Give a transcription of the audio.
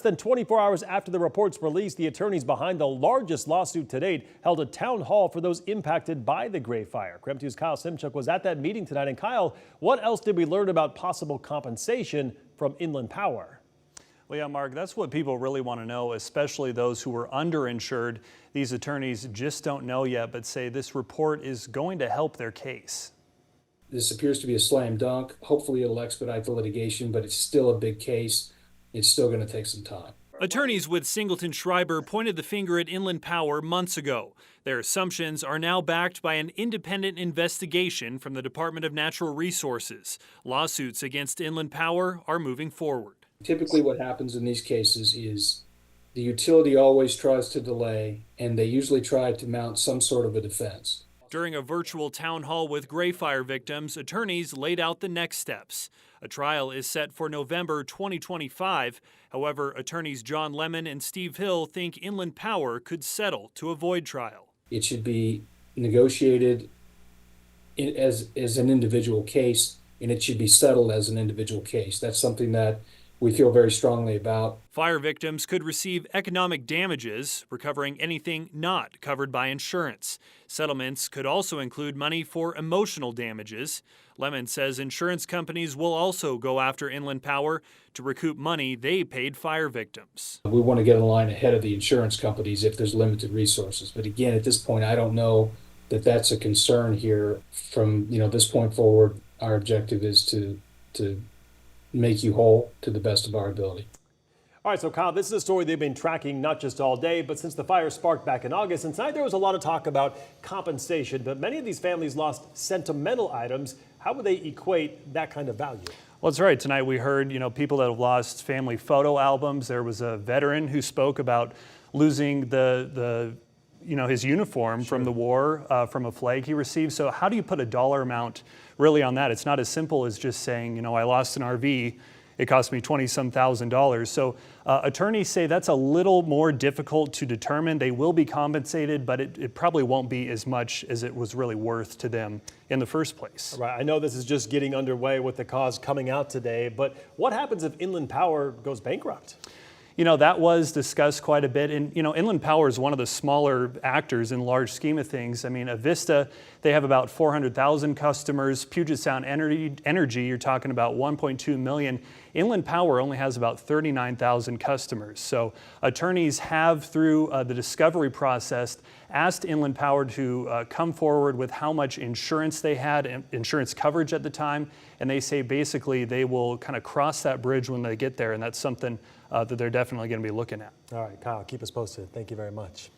Less than 24 hours after the report's release, the attorneys behind the largest lawsuit to date held a town hall for those impacted by the Gray Fire. KREM 2's Kyle Simchuk was at that meeting tonight. And Kyle, what else did we learn about possible compensation from Inland Power? Well, yeah, Mark, that's what people really want to know, especially those who were underinsured. These attorneys just don't know yet, but say this report is going to help their case. This appears to be a slam dunk. Hopefully it'll expedite the litigation, but it's still a big case. It's still going to take some time. Attorneys with Singleton Schreiber pointed the finger at Inland Power months ago. Their assumptions are now backed by an independent investigation from the Department of Natural Resources. Lawsuits against Inland Power are moving forward. Typically what happens in these cases is the utility always tries to delay, and they usually try to mount some sort of a defense. During a virtual town hall with Gray Fire victims, attorneys laid out the next steps. A trial is set for November 2025. However, attorneys John Lemon and Steve Hill think Inland Power could settle to avoid trial. It should be negotiated as an individual case, and it should be settled as an individual case. That's something that we feel very strongly about. Fire victims could receive economic damages, recovering anything not covered by insurance. Settlements could also include money for emotional damages. Lemon says insurance companies will also go after Inland Power to recoup money they paid fire victims. We want to get in line ahead of the insurance companies if there's limited resources. But again, at this point, I don't know that that's a concern here. From this point forward, our objective is to make you whole to the best of our ability. All right, so Kyle, this is a story they've been tracking not just all day, but since the fire sparked back in August. And tonight there was a lot of talk about compensation, but many of these families lost sentimental items. How would they equate that kind of value? Well, that's right. Tonight we heard, people that have lost family photo albums. There was a veteran who spoke about losing his uniform from the war, from a flag he received. So how do you put a dollar amount really on that? It's not as simple as just saying, I lost an RV. It cost me $20-some thousand. So attorneys say that's a little more difficult to determine. They will be compensated, but it probably won't be as much as it was really worth to them in the first place. Right. I know this is just getting underway with the cause coming out today, but what happens if Inland Power goes bankrupt? That was discussed quite a bit. And, Inland Power is one of the smaller actors in large scheme of things. I mean, Avista, they have about 400,000 customers. Puget Sound Energy, you're talking about 1.2 million. Inland Power only has about 39,000 customers. So attorneys have, through the discovery process, asked Inland Power to come forward with how much insurance they had, insurance coverage at the time. And they say basically they will kind of cross that bridge when they get there. And that's something that they're definitely going to be looking at. All right, Kyle, keep us posted. Thank you very much.